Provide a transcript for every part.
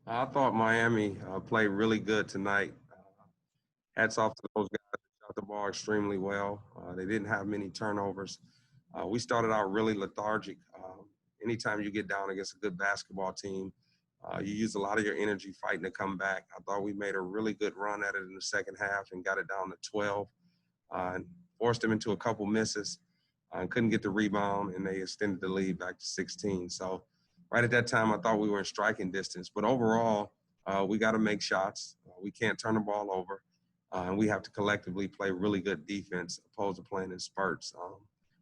I thought Miami played really good tonight. Hats off to those guys that shot the ball extremely well. They didn't have many turnovers. We started out really lethargic. Anytime you get down against a good basketball team, you use a lot of your energy fighting to come back. I thought we made a really good run at it in the second half and got it down to 12 and forced them into a couple misses. Couldn't get the rebound, and they extended the lead back to 16. So right at that time, I thought we were in striking distance. But overall, we got to make shots. We can't turn the ball over, and we have to collectively play really good defense opposed to playing in spurts.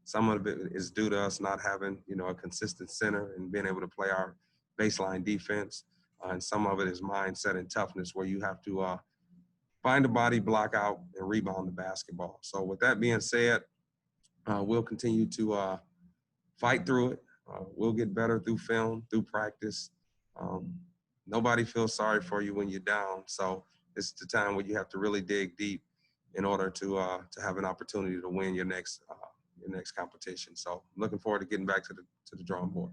Some of it is due to us not having, a consistent center and being able to play our baseline defense. And some of it is mindset and toughness where you have to find a body, block out, and rebound the basketball. So with that being said, we'll continue to fight through it. We'll get better through film, through practice. Um, Nobody feels sorry for you when you're down. So it's the time where you have to really dig deep in order to have an opportunity to win your next competition. So I'm looking forward to getting back to the drawing board.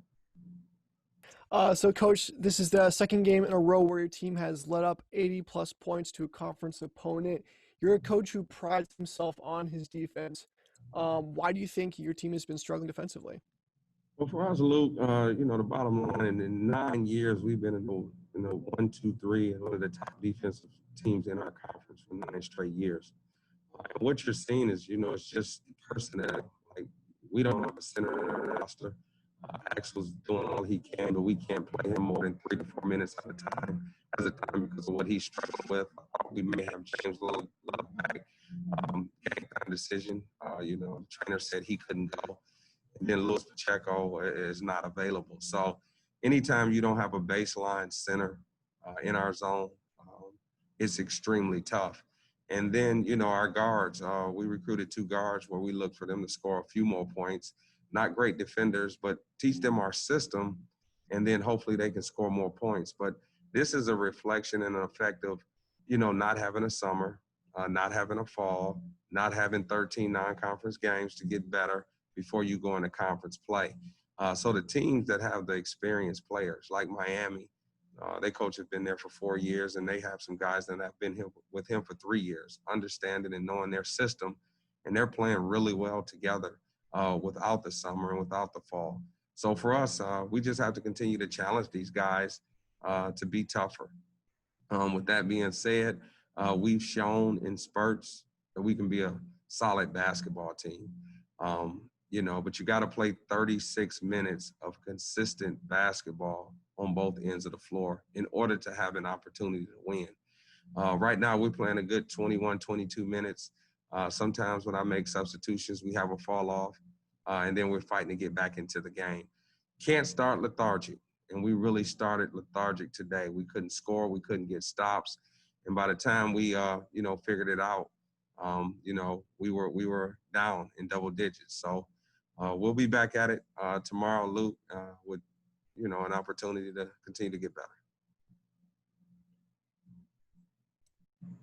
So, Coach, this is the second game in a row where your team has led up 80-plus points to a conference opponent. You're a coach who prides himself on his defense. Why do you think your team has been struggling defensively? Well, for us, Luke, the bottom line, in 9 years, we've been in the 1, 2, 3, and one of the top defensive teams in our conference for 9 straight years. And what you're seeing is, it's just personnel. Like, we don't have a center in our roster. Axel's doing all he can, but we can't play him more than 3 to 4 minutes at a time because of what he's struggling with. We may have James Love back. Game time decision. The trainer said he couldn't go. And then Luis Pacheco is not available. So anytime you don't have a baseline center in our zone, it's extremely tough. And then, our guards, we recruited 2 guards where we look for them to score a few more points. Not great defenders, but teach them our system, and then hopefully they can score more points. But this is a reflection and an effect of, not having a summer, not having a fall, not having 13 non-conference games to get better before you go into conference play. So the teams that have the experienced players, like Miami, their coach has been there for 4 years, and they have some guys that have been here with him for 3 years, understanding and knowing their system, and they're playing really well together without the summer and without the fall. So for us, we just have to continue to challenge these guys to be tougher. With that being said, we've shown in spurts that we can be a solid basketball team. But you got to play 36 minutes of consistent basketball on both ends of the floor in order to have an opportunity to win. Right now, we're playing a good 21, 22 minutes. Sometimes when I make substitutions, we have a fall off, and then we're fighting to get back into the game. Can't start lethargic, and we really started lethargic today. We couldn't score, we couldn't get stops, and by the time we, figured it out, we were down in double digits. So we'll be back at it tomorrow, Luke, with an opportunity to continue to get better.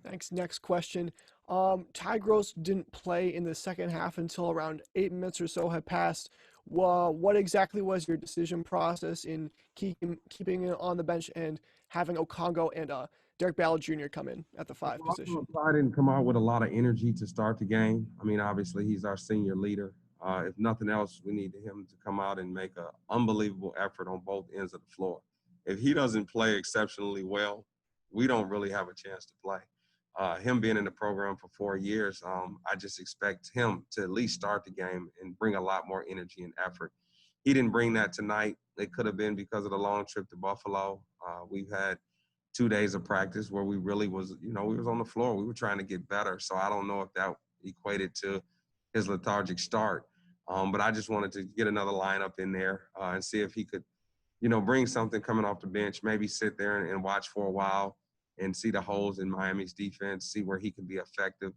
Thanks. Next question. Ty Gross didn't play in the second half until around 8 minutes or so had passed. What exactly was your decision process in keeping it on the bench and having Okongo and Derek Ballard Jr. come in at the 5 position? I didn't come out with a lot of energy to start the game. I mean, obviously, he's our senior leader. If nothing else, we need him to come out and make an unbelievable effort on both ends of the floor. If he doesn't play exceptionally well, we don't really have a chance to play. Him being in the program for 4 years, I just expect him to at least start the game and bring a lot more energy and effort. He didn't bring that tonight. It could have been because of the long trip to Buffalo. We've had 2 days of practice where we really was, we was on the floor. We were trying to get better. So I don't know if that equated to his lethargic start. But I just wanted to get another lineup in there and see if he could, bring something coming off the bench, maybe sit there and watch for a while and see the holes in Miami's defense, see where he can be effective.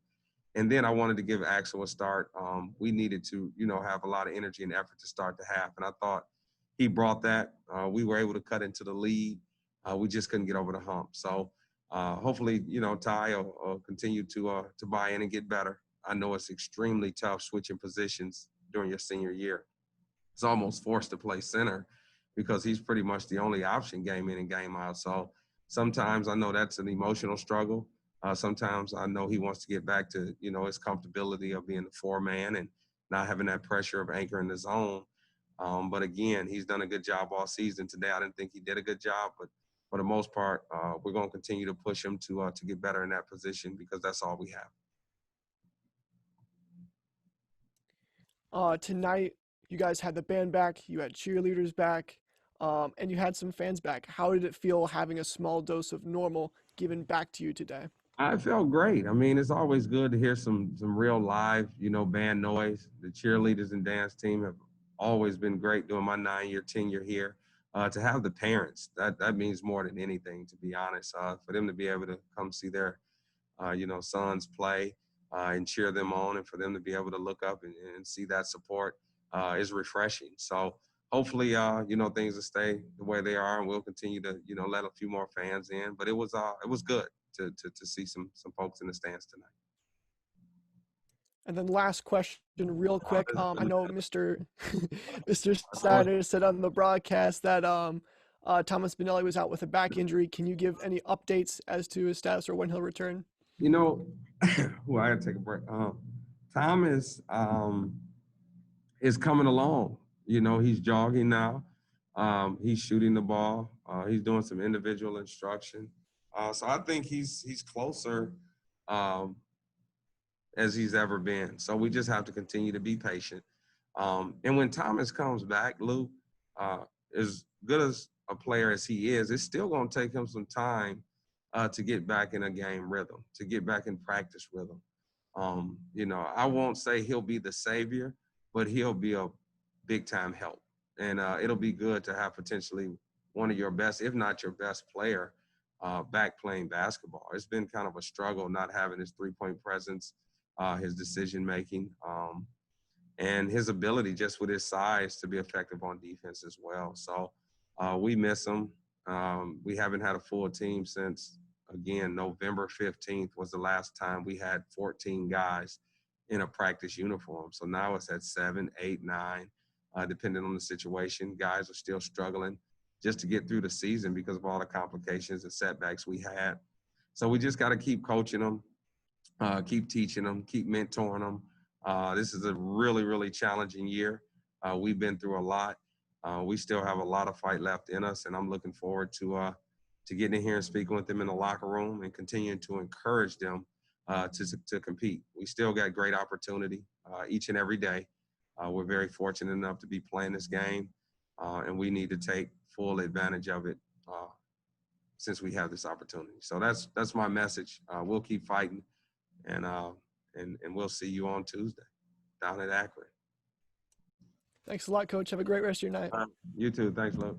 And then I wanted to give Axel a start. We needed to, have a lot of energy and effort to start the half. And I thought he brought that. We were able to cut into the lead. We just couldn't get over the hump. So hopefully, Ty will continue to buy in and get better. I know it's extremely tough switching positions during your senior year. It's almost forced to play center because he's pretty much the only option game in and game out. So Sometimes I know that's an emotional struggle. Sometimes I know he wants to get back to, his comfortability of being the four-man and not having that pressure of anchoring the zone. But again, he's done a good job all season. Today, I didn't think he did a good job, but for the most part, we're going to continue to push him to get better in that position because that's all we have. Tonight, you guys had the band back, you had cheerleaders back, and you had some fans back. How did it feel having a small dose of normal given back to you today? I felt great. I mean, it's always good to hear some real live, band noise. The cheerleaders and dance team have always been great during my 9-year tenure here. To have the parents, that means more than anything, to be honest. For them to be able to come see their, sons play and cheer them on, and for them to be able to look up and see that support is refreshing. So hopefully, things will stay the way they are, and we'll continue to, let a few more fans in. But it was good to see some folks in the stands tonight. And then last question, real quick. I know Mr. Mr. Of course, Snyder said on the broadcast that Thomas Benelli was out with a back injury. Can you give any updates as to his status or when he'll return? well, I got to take a break. Thomas is coming along. He's jogging now. He's shooting the ball. He's doing some individual instruction. So I think he's closer as he's ever been. So we just have to continue to be patient. And when Thomas comes back, Lou, as good as a player as he is, it's still going to take him some time to get back in a game rhythm, to get back in practice rhythm. I won't say he'll be the savior, but he'll be a big-time help. And it'll be good to have potentially one of your best, if not your best player, back playing basketball. It's been kind of a struggle not having his three-point presence, his decision-making, and his ability just with his size to be effective on defense as well. So we miss him. We haven't had a full team since, again, November 15th was the last time we had 14 guys in a practice uniform. So now it's at 7, 8, 9, depending on the situation. Guys are still struggling just to get through the season because of all the complications and setbacks we had. So we just got to keep coaching them, keep teaching them, keep mentoring them. This is a really, really challenging year. We've been through a lot. We still have a lot of fight left in us, and I'm looking forward to getting in here and speaking with them in the locker room and continuing to encourage them to compete. We still got great opportunity each and every day. We're very fortunate enough to be playing this game, and we need to take full advantage of it since we have this opportunity. So that's my message. We'll keep fighting, and we'll see you on Tuesday down at Akron. Thanks a lot, Coach. Have a great rest of your night. You too. Thanks, Luke.